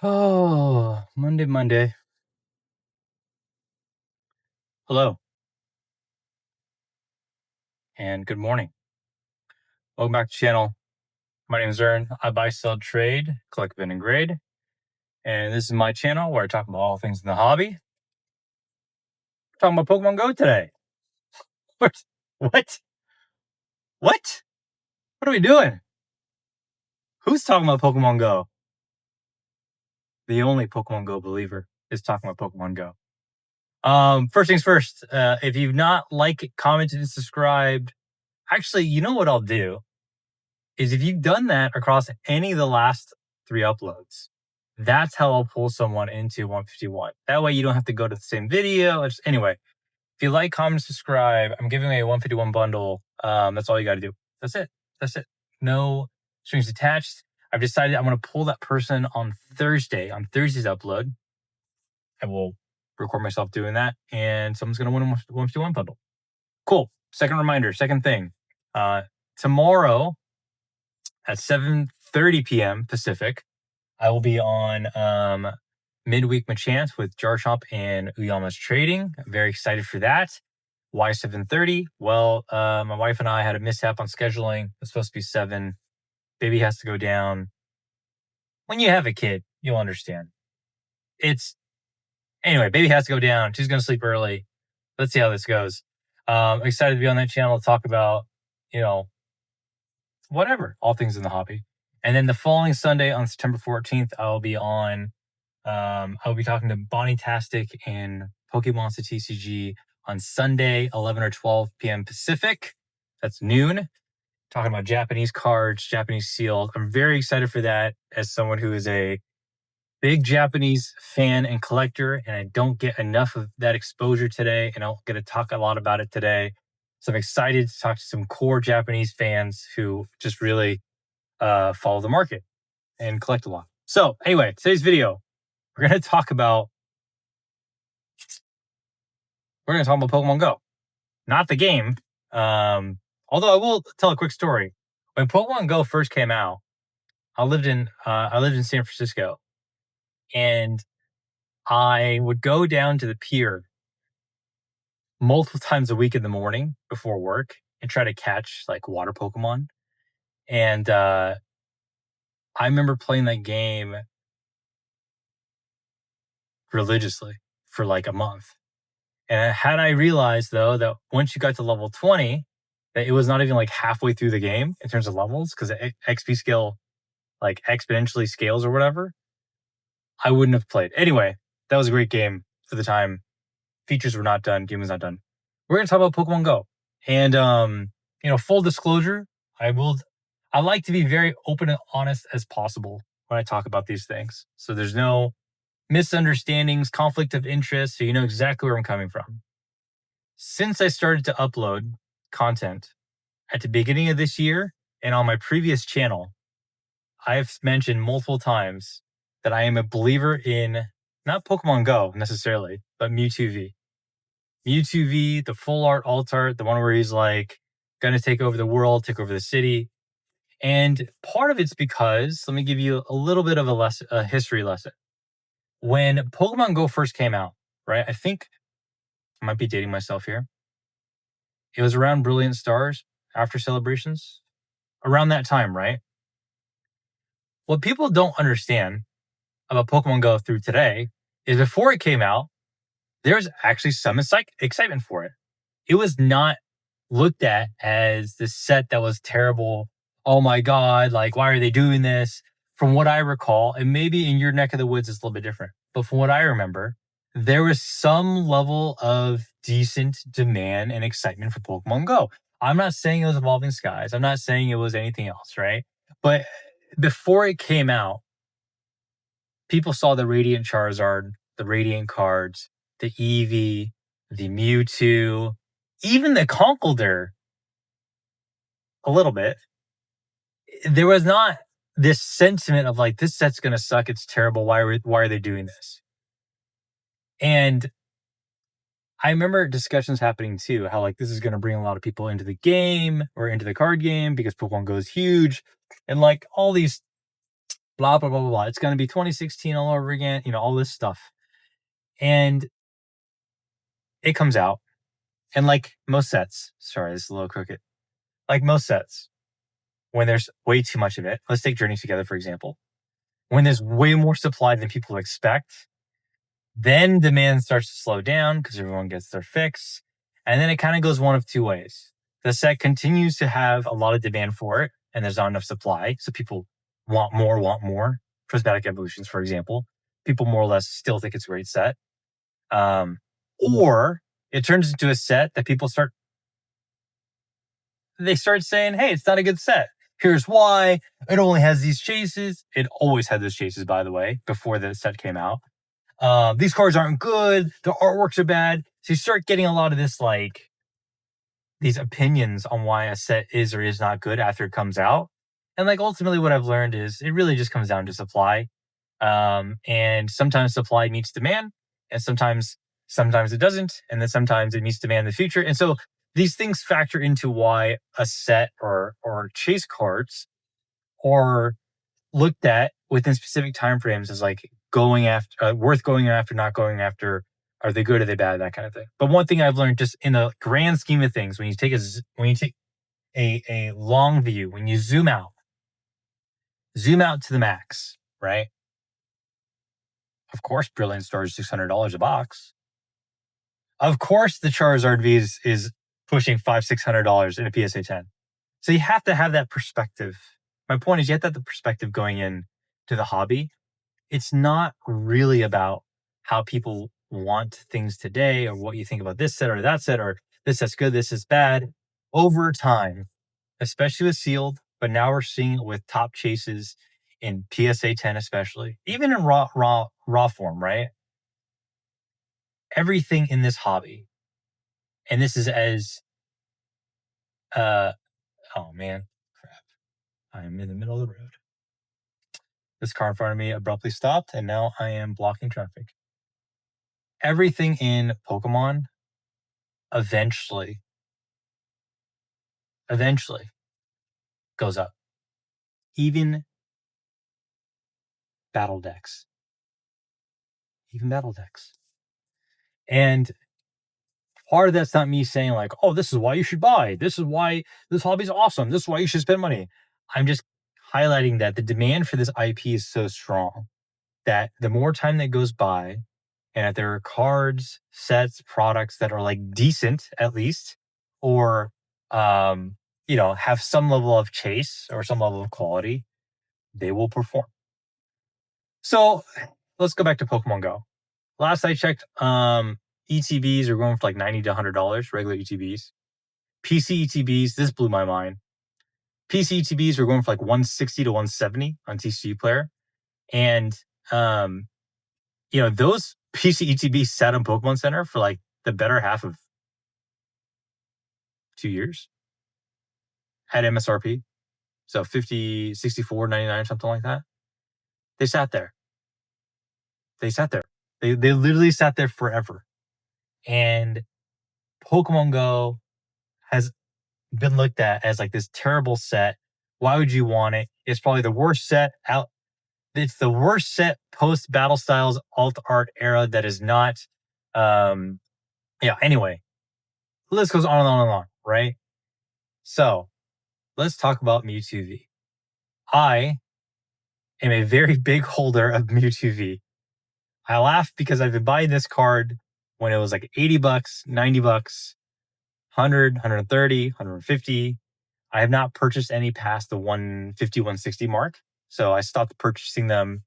Oh, Monday. Hello, and good morning. Welcome back to the channel. My name is Ern. I buy, sell, trade, collect, bin, and grade. And this is my channel where I talk about all things in the hobby. We're talking about Pokemon Go today. What? What? What? What are we doing? Who's talking about Pokemon Go? The only Pokemon Go believer is talking about Pokemon Go. First things first, if you've not liked, commented, and subscribed, actually, you know what I'll do? Is if you've done that across any of the last 3 uploads, that's how I'll pull someone into 151. That way you don't have to go to the same video. Anyway, if you like, comment, subscribe. I'm giving away a 151 bundle. That's all you got to do. That's it. No strings attached. I've decided I'm going to pull that person on Thursday's upload. I will record myself doing that, and someone's going to win a 151 bundle. Cool. Second reminder, second thing. Tomorrow at 7:30 p.m. Pacific, I will be on Midweek Machamps with Jarchomp and Uyama's Trading. I'm very excited for that. Why 7:30? Well, my wife and I had a mishap on scheduling. It's supposed to be 7. Baby has to go down. When you have a kid, you'll understand. Anyway, baby has to go down. She's going to sleep early. Let's see how this goes. Excited to be on that channel to talk about, whatever, all things in the hobby. And then the following Sunday on September 14th, I'll be talking to Bonnie Tastic and Pokemon TCG on Sunday, 11 or 12 p.m. Pacific. That's noon. Talking about Japanese cards, Japanese seals. I'm very excited for that as someone who is a big Japanese fan and collector, and I don't get enough of that exposure today, and I'll get to talk a lot about it today. So I'm excited to talk to some core Japanese fans who just really follow the market and collect a lot. So anyway, today's video, we're going to talk about Pokemon Go, not the game. Although I will tell a quick story. When Pokemon Go first came out, I lived in San Francisco, and I would go down to the pier multiple times a week in the morning before work and try to catch like water Pokemon. And I remember playing that game religiously for like a month. And had I realized though that once you got to level 20, that it was not even like halfway through the game in terms of levels, because the XP skill like exponentially scales or whatever, I wouldn't have played. Anyway, that was a great game for the time. Features were not done. Game was not done. We're going to talk about Pokemon Go. And, full disclosure, I like to be very open and honest as possible when I talk about these things. So there's no misunderstandings, conflict of interest, so you know exactly where I'm coming from. Since I started to upload content at the beginning of this year and on my previous channel, I've mentioned multiple times that I am a believer in not Pokemon Go necessarily, but Mewtwo V. Mewtwo V, the full art, alt art, the one where he's like going to take over the world, take over the city. And part of it's because, let me give you a little bit of a history lesson. When Pokemon Go first came out, right? I think I might be dating myself here. It was around Brilliant Stars, after Celebrations, around that time, right? What people don't understand about Pokemon Go through today is before it came out, there's actually some excitement for it. It was not looked at as this set that was terrible. Oh my God, like, why are they doing this? From what I recall, and maybe in your neck of the woods it's a little bit different, but from what I remember, there was some level of decent demand and excitement for Pokemon Go. I'm not saying it was Evolving Skies. I'm not saying it was anything else, right? But before it came out, people saw the Radiant Charizard, the Radiant cards, the Eevee, the Mewtwo, even the Conkeldurr a little bit. There was not this sentiment of like, this set's going to suck. It's terrible. Why are they doing this? And I remember discussions happening too, how like this is going to bring a lot of people into the game or into the card game because Pokemon Go is huge. And like all these blah, blah, blah, blah, blah. It's going to be 2016 all over again, all this stuff. And it comes out. And like most sets, sorry, this is a little crooked. Like most sets, when there's way too much of it, let's take Journey Together, for example. When there's way more supply than people expect, then demand starts to slow down because everyone gets their fix. And then it kind of goes one of two ways. The set continues to have a lot of demand for it, and there's not enough supply. So people want more. Prismatic Evolutions, for example. People more or less still think it's a great set. Or it turns into a set that people start saying, hey, it's not a good set. Here's why. It only has these chases. It always had those chases, by the way, before the set came out. These cards aren't good. The artworks are bad. So you start getting a lot of this, like, these opinions on why a set is or is not good after it comes out. And like ultimately what I've learned is it really just comes down to supply. And sometimes supply meets demand, and sometimes it doesn't, and then sometimes it meets demand in the future. And so these things factor into why a set or chase cards are looked at within specific timeframes as like going after, worth going after, not going after. Are they good? Are they bad? That kind of thing. But one thing I've learned, just in the grand scheme of things, when you take a long view, when you zoom out to the max, right? Of course, Brilliant Star is $600 a box. Of course, the Charizard V is pushing $500-$600 in a PSA 10. So you have to have that perspective. My point is, you have to have the perspective going in to the hobby. It's not really about how people want things today, or what you think about this set or that set, or this set's good, this is bad. Over time, especially with sealed, but now we're seeing it with top chases in PSA 10, especially, even in raw form, right? Everything in this hobby, and this is as oh man, crap. I'm in the middle of the road. This car in front of me abruptly stopped, and now I am blocking traffic. Everything in Pokemon eventually goes up. Even battle decks. And part of that's not me saying like, oh, this is why you should buy. This is why this hobby's awesome. This is why you should spend money. I'm just highlighting that the demand for this IP is so strong that the more time that goes by, and if there are cards, sets, products that are like decent at least, or have some level of chase or some level of quality, they will perform. So let's go back to Pokemon Go. Last I checked, ETBs are going for like $90 to $100, regular ETBs. PC ETBs, this blew my mind. PC ETBs were going for like $160 to $170 on TCG Player. And those PC ETBs sat on Pokemon Center for like the better half of 2 years at MSRP. So $50, $64.99, something like that. They sat there. They literally sat there forever. And Pokemon Go has been looked at as like this terrible set. Why would you want it? It's probably the worst set out. It's the worst set post Battle Styles alt art era that is not. Anyway, the list goes on and on and on, right? So let's talk about Mewtwo V. I am a very big holder of Mewtwo V. I laugh because I've been buying this card when it was like $80, $90, 100, 130, 150. I have not purchased any past the 150, 160 mark. So I stopped purchasing them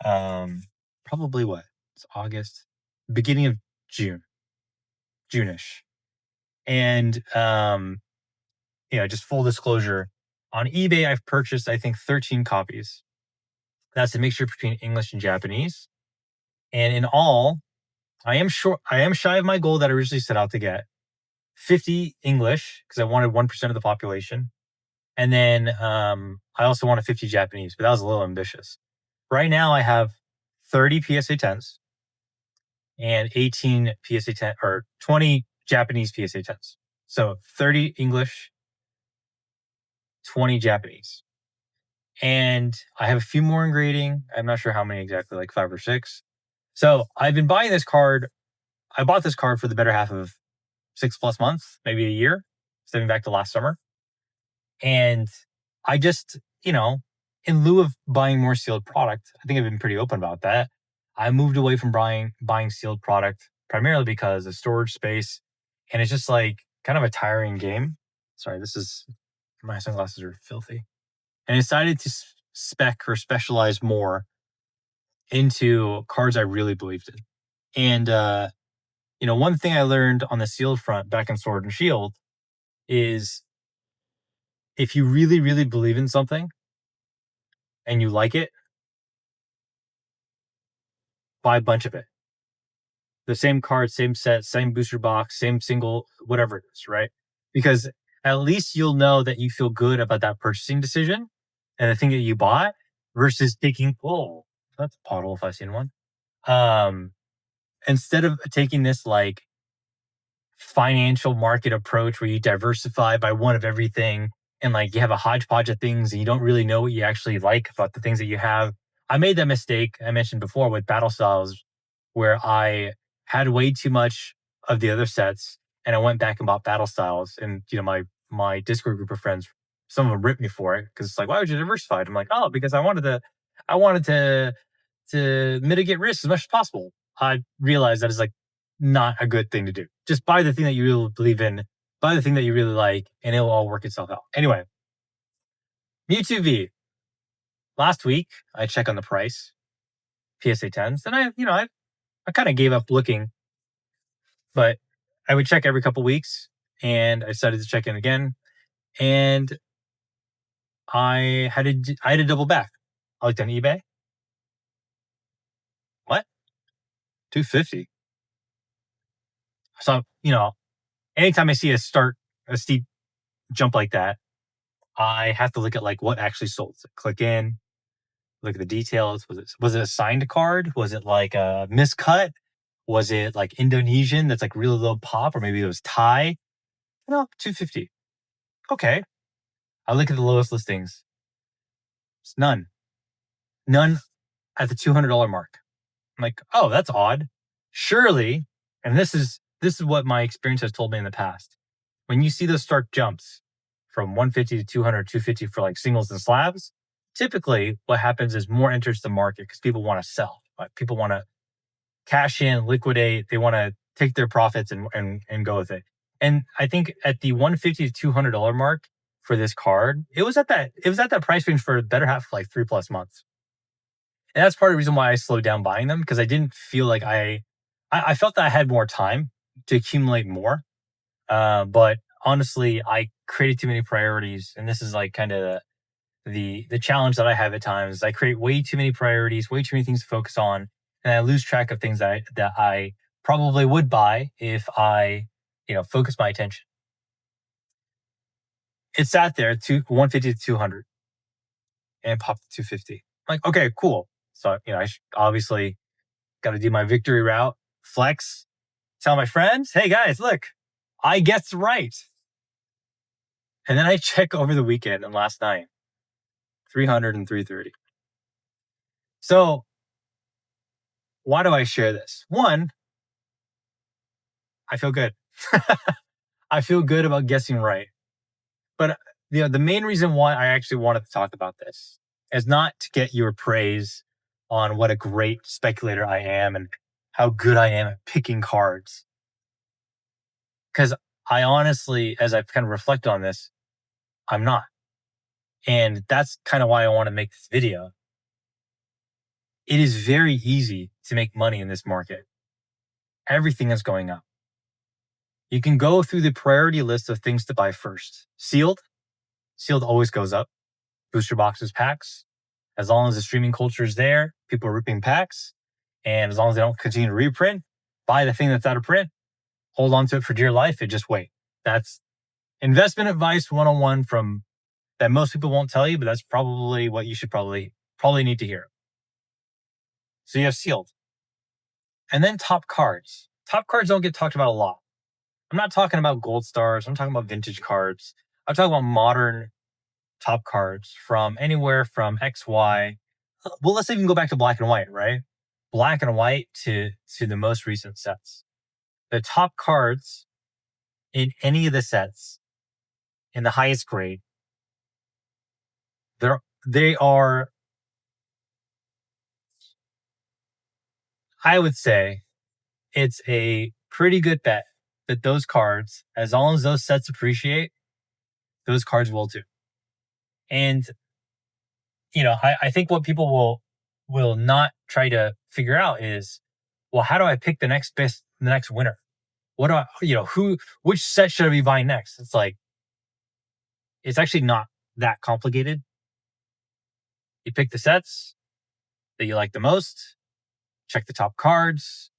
probably it's August, beginning of June-ish. And just full disclosure, on eBay I've purchased I think 13 copies. That's a mixture between English and Japanese. And in all, I am shy of my goal that I originally set out to get. 50 English, because I wanted 1% of the population. And then I also wanted 50 Japanese, but that was a little ambitious. Right now I have 30 PSA 10s and 18 PSA 10 or 20 Japanese PSA 10s. So 30 English, 20 Japanese. And I have a few more in grading. I'm not sure how many exactly, like 5 or 6. So I've been buying this card. I bought this card for the better half of 6+ months, maybe a year, stepping back to last summer. And I just, in lieu of buying more sealed product, I think I've been pretty open about that. I moved away from buying sealed product primarily because of storage space. And it's just like kind of a tiring game. Sorry, my sunglasses are filthy. And I decided to spec or specialize more into cards I really believed in. And, one thing I learned on the sealed front back in Sword and Shield is if you really, really believe in something and you like it, buy a bunch of it. The same card, same set, same booster box, same single, whatever it is, right? Because at least you'll know that you feel good about that purchasing decision and the thing that you bought versus taking, oh, that's a pothole if I've seen one. Um, Instead of taking this like financial market approach where you diversify by one of everything and like you have a hodgepodge of things and you don't really know what you actually like about the things that you have. I made that mistake I mentioned before with battle styles where I had way too much of the other sets and I went back and bought battle styles and my Discord group of friends, some of them ripped me for it because it's like, why would you diversify? I'm like, oh, because I wanted to mitigate risk as much as possible. I realized that is like not a good thing to do. Just buy the thing that you really believe in, buy the thing that you really like, and it'll all work itself out. Anyway, Mewtwo V. Last week, I checked on the price, PSA 10s, and I kind of gave up looking, but I would check every couple weeks, and I decided to check in again, and I had to double back. I looked on eBay. What? 250. So anytime I see a steep jump like that, I have to look at like what actually sold. So click in, look at the details. Was it a signed card? Was it like a miscut? Was it like Indonesian that's like really low pop, or maybe it was Thai? No, 250. Okay. I look at the lowest listings. It's none. None at the $200 mark. I'm like, oh, that's odd. Surely, and this is what my experience has told me in the past. When you see those stark jumps from 150 to 200, 250 for like singles and slabs, typically what happens is more enters the market because people want to sell. Right? People want to cash in, liquidate. They want to take their profits and go with it. And I think at the 150 to $200 mark for this card, it was at that price range for the better half of like 3+ months. And that's part of the reason why I slowed down buying them because I didn't feel like I felt that I had more time to accumulate more. But honestly, I created too many priorities, and this is like kind of the challenge that I have at times. I create way too many priorities, way too many things to focus on, and I lose track of things that I probably would buy if I focus my attention. It sat there to 150 to 200 and popped to 250. I'm like, okay, cool. So I obviously got to do my victory route, flex, tell my friends, hey guys, look, I guessed right. And then I check over the weekend and last night, 300 and 330. So why do I share this? One, I feel good. I feel good about guessing right. But the main reason why I actually wanted to talk about this is not to get your praise on what a great speculator I am and how good I am at picking cards. Because I honestly, as I've kind of reflected on this, I'm not. And that's kind of why I want to make this video. It is very easy to make money in this market. Everything is going up. You can go through the priority list of things to buy first. Sealed always goes up. Booster boxes, packs. As long as the streaming culture is there, people are ripping packs. And as long as they don't continue to reprint, buy the thing that's out of print, hold on to it for dear life, and just wait. That's investment advice 101 from that most people won't tell you, but that's probably what you should probably need to hear. So you have sealed. And then top cards. Top cards don't get talked about a lot. I'm not talking about gold stars. I'm talking about vintage cards. I'm talking about modern top cards from anywhere from XY. Well, let's even go back to black and white, right? Black and white to the most recent sets. The top cards in any of the sets in the highest grade, they are, I would say, it's a pretty good bet that those cards, as long as those sets appreciate, those cards will too. And I think what people will not try to figure out is, well, how do I pick the next winner? What do which set should I be buying next? It's like, it's actually not that complicated. You pick the sets that you like the most, check the top cards.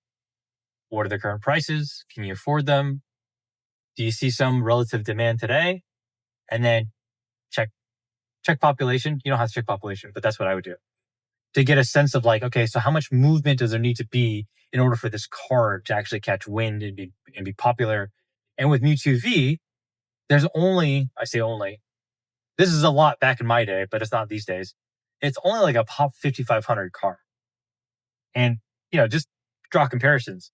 What are their current prices? Can you afford them? Do you see some relative demand today? And then check population. You don't have to check population, but that's what I would do to get a sense of like, okay, so how much movement does there need to be in order for this card to actually catch wind and be popular? And with Mewtwo V, there's only, I say only, this is a lot back in my day, but it's not these days. It's only like a pop 5,500 card. And, just draw comparisons.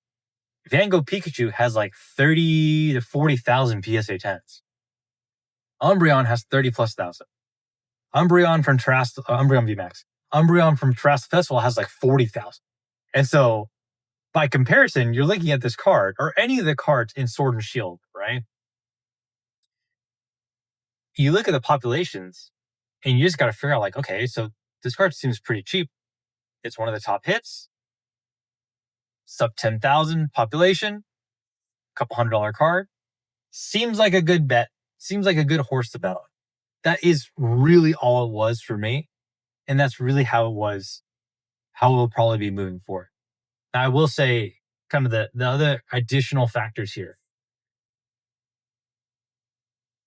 Van Gogh Pikachu has like 30 to 40,000 PSA 10s. Umbreon has 30 plus thousand. Umbreon V Max. Umbreon from Terrestrial Festival has like 40,000. And so by comparison, you're looking at this card or any of the cards in Sword and Shield, right? You look at the populations and you just got to figure out like, okay, so this card seems pretty cheap. It's one of the top hits. Sub 10,000 population, couple $100 card. Seems like a good bet. Seems like a good horse to bet on. That is really all it was for me. And that's really how it will probably be moving forward. Now, I will say kind of the other additional factors here.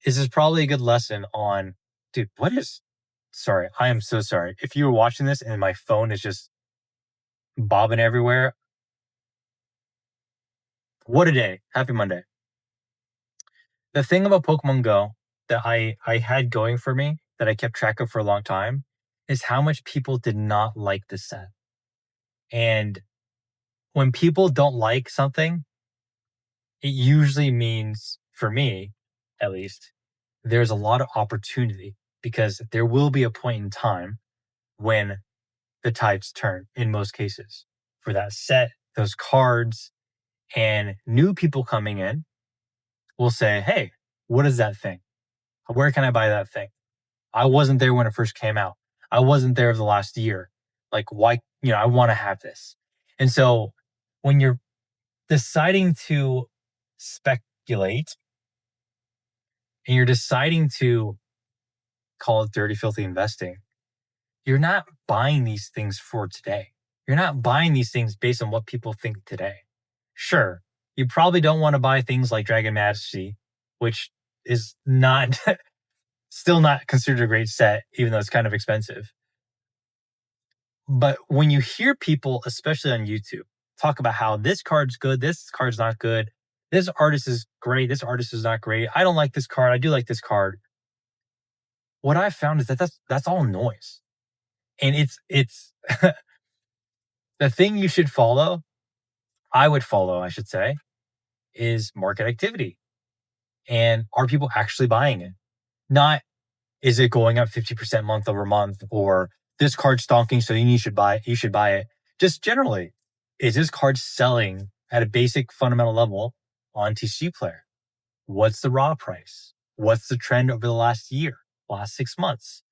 This is probably a good lesson on, dude, sorry, I am so sorry. If you were watching this and my phone is just bobbing everywhere, what a day. Happy Monday. The thing about Pokemon Go that I had going for me that I kept track of for a long time is how much people did not like the set. And when people don't like something, it usually means, for me at least, there's a lot of opportunity because there will be a point in time when the tides turn in most cases for that set, those cards, and new people coming in will say, hey, what is that thing? Where can I buy that thing? I wasn't there when it first came out. I wasn't there the last year. Like, why? I want to have this. And so when you're deciding to speculate and you're deciding to call it dirty, filthy investing, you're not buying these things for today. You're not buying these things based on what people think today. Sure, you probably don't want to buy things like Dragon Majesty, which is not still not considered a great set, even though it's kind of expensive. But when you hear people, especially on YouTube, talk about how this card's good, this card's not good, this artist is great, this artist is not great, I don't like this card, I do like this card. What I've found is that that's all noise. And it's the thing you should follow, I should say, is market activity. And are people actually buying it? Not, is it going up 50% month over month, or this card's stonking, so you should buy it. Just generally, is this card selling at a basic fundamental level on TCG Player? What's the raw price? What's the trend over the last year, last 6 months?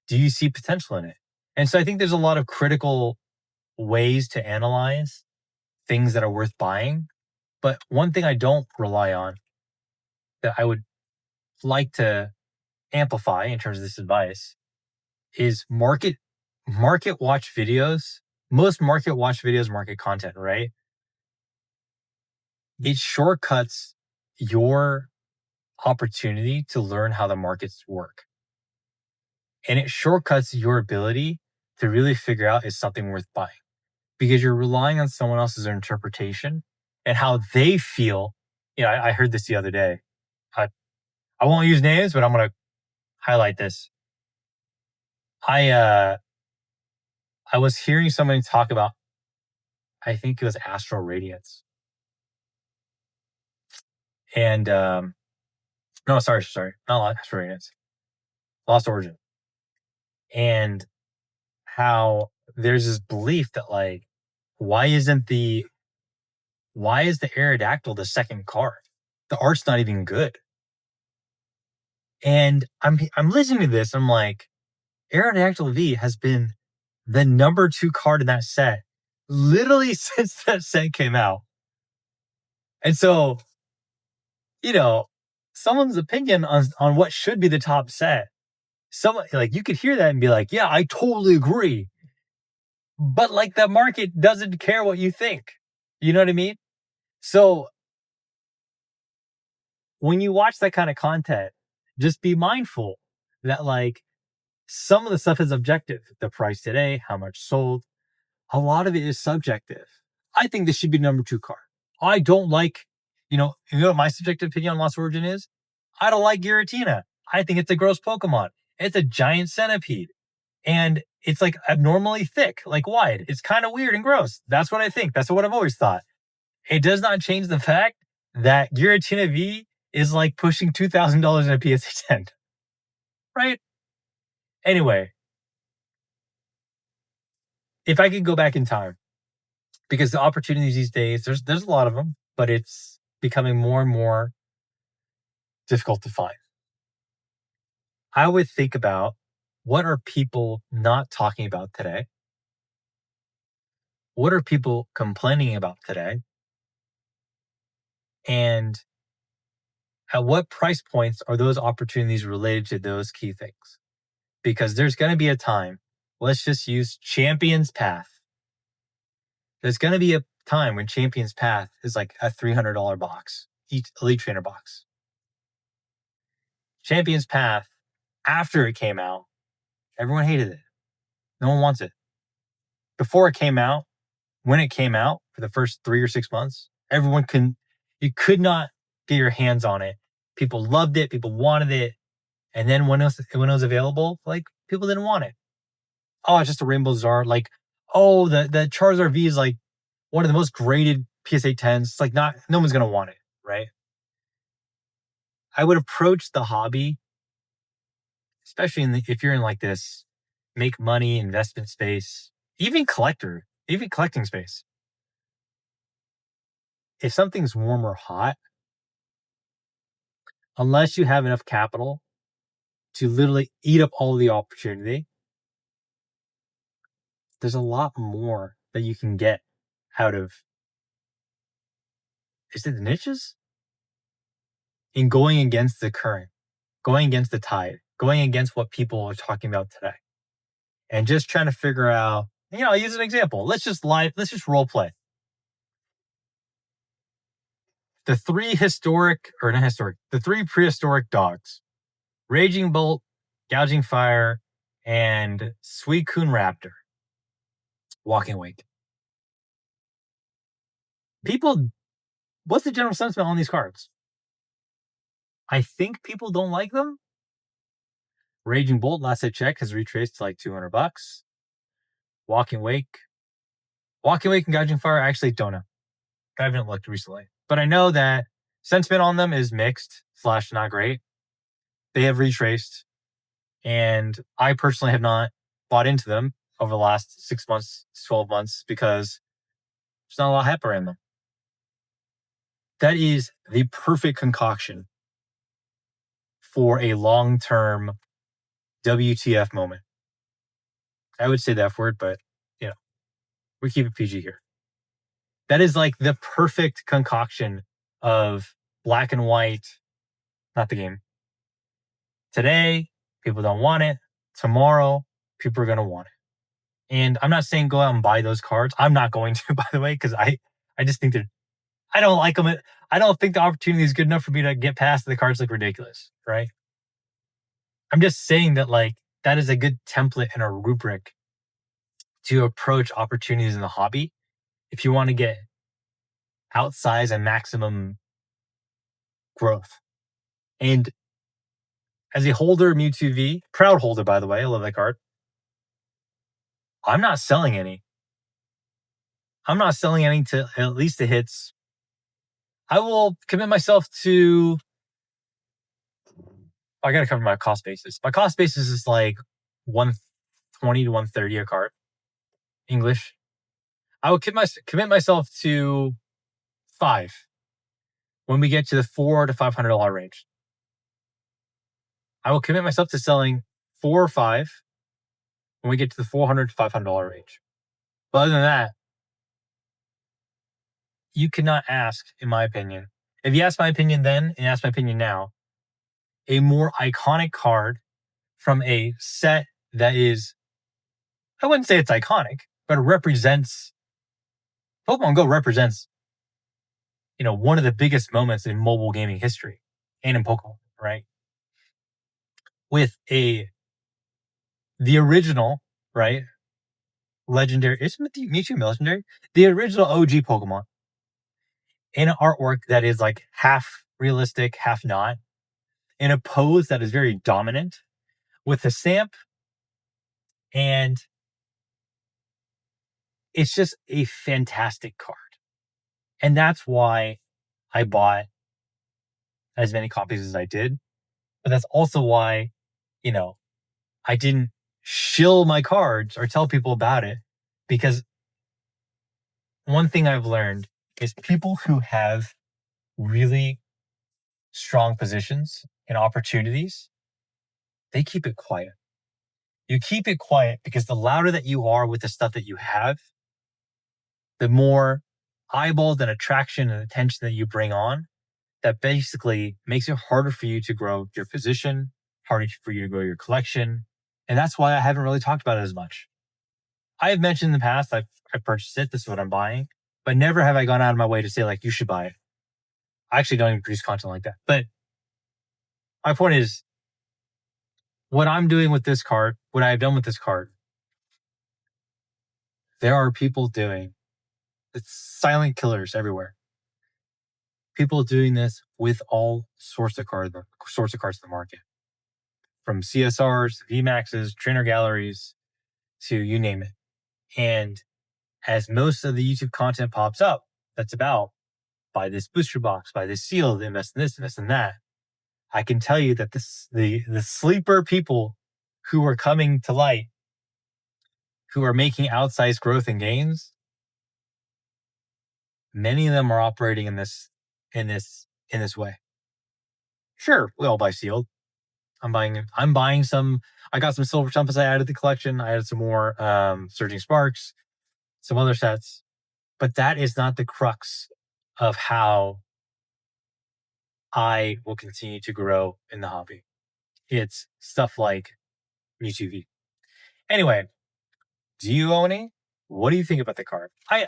Do you see potential in it? And so I think there's a lot of critical ways to analyze things that are worth buying. But one thing I don't rely on that I would like to amplify in terms of this advice is market watch videos. Most market watch videos, market content, right? It shortcuts your opportunity to learn how the markets work. And it shortcuts your ability to really figure out is something worth buying, because you're relying on someone else's interpretation and how they feel. I heard this the other day. I won't use names, but I'm going to highlight this. I was hearing somebody talk about, I think it was Astral Radiance. And no, sorry, not Astral Radiance. Lost Origin. And how there's this belief that like, why isn't the why is the Aerodactyl the second card? The art's not even good. And I'm listening to this, I'm like, Aerodactyl V has been the number 2 card in that set literally since that set came out. And so, you know, someone's opinion on what should be the top set, someone like you could hear that and be like, yeah, I totally agree. But like the market doesn't care what you think. You know what I mean? So when you watch that kind of content, just be mindful that like some of the stuff is objective. The price today, how much sold, a lot of it is subjective. I think this should be number 2 card. I don't like, you know what my subjective opinion on Lost Origin is? I don't like Giratina. I think it's a gross Pokemon. It's a giant centipede. And it's like abnormally thick, like wide. It's kind of weird and gross. That's what I think. That's what I've always thought. It does not change the fact that Giratina V is like pushing $2,000 in a PSA 10. Right? Anyway, if I could go back in time, because the opportunities these days, there's a lot of them, but it's becoming more and more difficult to find. I would think about what are people not talking about today? What are people complaining about today? And at what price points are those opportunities related to those key things? Because there's going to be a time, let's just use Champions Path. There's going to be a time when Champions Path is like a $300 box, each Elite Trainer box. Champions Path, after it came out, everyone hated it. No one wants it. Before it came out, when it came out for the first 3 or 6 months, you could not get your hands on it. People loved it. People wanted it. And then when it was available, like people didn't want it. Oh, it's just a Rainbow Czar. Like, oh, the Charizard V is like one of the most graded PSA 10s. It's like no one's gonna want it, right? I would approach the hobby, especially if you're in like this make money investment space, even collecting space. If something's warm or hot, unless you have enough capital to literally eat up all the opportunity, there's a lot more that you can get out of, is it the niches? In going against the current, going against the tide, going against what people are talking about today. And just trying to figure out, I'll use an example. Let's just role play. The three prehistoric dogs, Raging Bolt, Gouging Fire, and Suicune Raptor, Walking Wake. People, what's the general sentiment on these cards? I think people don't like them. Raging Bolt, last I checked, has retraced to like $200. Walking Wake and Gouging Fire, I actually don't know. I haven't looked recently. But I know that sentiment on them is mixed / not great. They have retraced. And I personally have not bought into them over the last 6 months to 12 months because there's not a lot of hype around them. That is the perfect concoction for a long-term WTF moment. I would say the F word, but we keep it PG here. That is like the perfect concoction of black and white, not the game. Today, people don't want it. Tomorrow, people are going to want it. And I'm not saying go out and buy those cards. I'm not going to, by the way, because I just think I don't like them. I don't think the opportunity is good enough for me to get past the cards look ridiculous, right? I'm just saying that like that is a good template and a rubric to approach opportunities in the hobby if you want to get outsize and maximum growth. And as a holder of Mewtwo V, proud holder, by the way, I love that card. I'm not selling any. I'm not selling any to at least the hits. I will commit myself to. I gotta cover my cost basis. My cost basis is like 120 to 130 a card. English. I will commit myself to 5 when we get to the $400 to $500 range. I will commit myself to selling 4 or 5 when we get to the $400 to $500 range. But other than that, you cannot ask, in my opinion. If you ask my opinion then and ask my opinion now, a more iconic card from a set that is, I wouldn't say it's iconic, but it represents, Pokemon Go represents, one of the biggest moments in mobile gaming history and in Pokemon, right? With the original, right? Legendary, isn't Mewtwo legendary? The original OG Pokemon in an artwork that is like half realistic, half not, in a pose that is very dominant with a stamp, and it's just a fantastic card. And that's why I bought as many copies as I did. But that's also why, you know, I didn't shill my cards or tell people about it, because one thing I've learned is people who have really strong positions and opportunities, they keep it quiet. You keep it quiet because the louder that you are with the stuff that you have, the more eyeballs and attraction and attention that you bring on, that basically makes it harder for you to grow your position, harder for you to grow your collection. And that's why I haven't really talked about it as much. I have mentioned in the past, I've purchased it, this is what I'm buying, but never have I gone out of my way to say, like, you should buy it. I actually don't even produce content like that. But my point is, what I'm doing with this card, what I have done with this card, there are people doing, it's silent killers everywhere. People doing this with all sorts of cards in the market, from CSRs, VMAXs, trainer galleries, to you name it. And as most of the YouTube content pops up, that's about buy this booster box, buy this seal, invest in this, invest in that. I can tell you that the sleeper people who are coming to light, who are making outsized growth and gains, many of them are operating in this way. Sure, we all buy sealed. I'm buying some. I got some silver trumpets I added to the collection. I added some more surging sparks, some other sets. But that is not the crux of how I will continue to grow in the hobby. It's stuff like Mewtwo V. Anyway, do you own any? What do you think about the card? I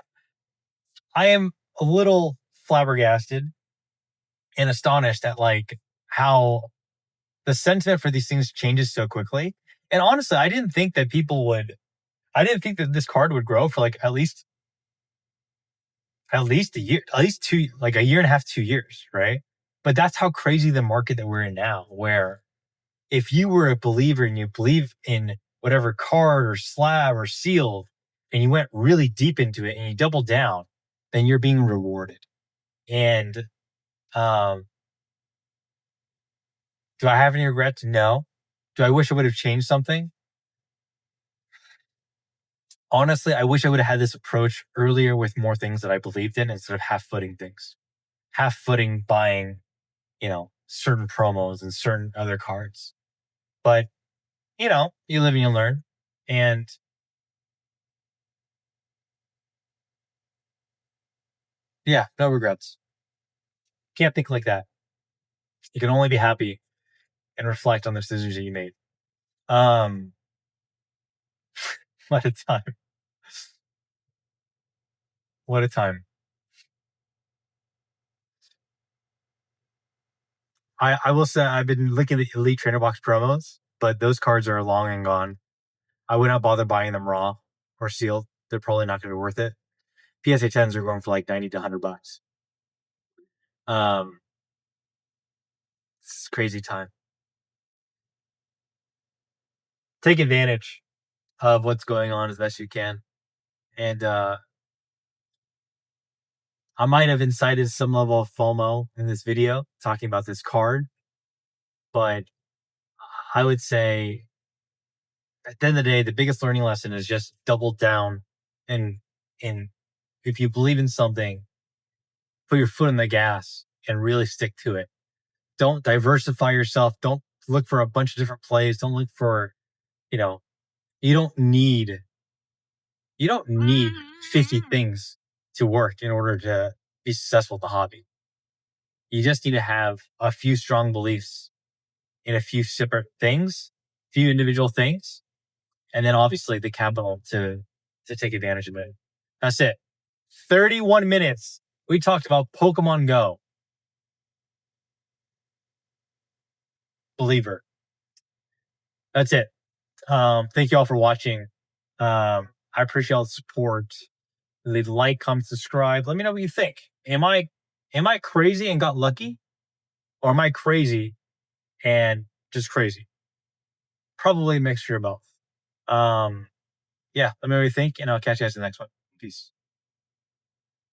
am a little flabbergasted and astonished at like how the sentiment for these things changes so quickly. And honestly, I didn't think that this card would grow for like at least a year, at least a year and a half, 2 years, right? But that's how crazy the market that we're in now, where if you were a believer and you believe in whatever card or slab or seal, and you went really deep into it and you doubled down, then you're being rewarded. And do I have any regrets? No. Do I wish I would have changed something? Honestly, I wish I would have had this approach earlier with more things that I believed in instead of half-footing things. Half-footing buying, certain promos and certain other cards. But, you live and you learn. And yeah, no regrets. Can't think like that. You can only be happy and reflect on the decisions that you made. Um, what a time. What a time. I will say I've been looking at the Elite Trainer Box promos, but those cards are long and gone. I would not bother buying them raw or sealed. They're probably not going to be worth it. PSA 10s are going for like 90 to $100. It's crazy time. Take advantage of what's going on as best you can. And I might have incited some level of FOMO in this video talking about this card, but I would say at the end of the day, the biggest learning lesson is just double down and in if you believe in something, put your foot on the gas and really stick to it. Don't diversify yourself. Don't look for a bunch of different plays. Don't look for, you know, you don't need 50 things to work in order to be successful at the hobby. You just need to have a few strong beliefs in a few separate things, few individual things, and then obviously the capital to take advantage of it. That's it. 31 minutes. We talked about Pokemon Go. Believer. That's it. Thank you all for watching. I appreciate all the support. Leave a like, comment, subscribe. Let me know what you think. Am I crazy and got lucky? Or am I crazy and just crazy? Probably a mixture of both. Yeah, let me know what you think, and I'll catch you guys in the next one. Peace.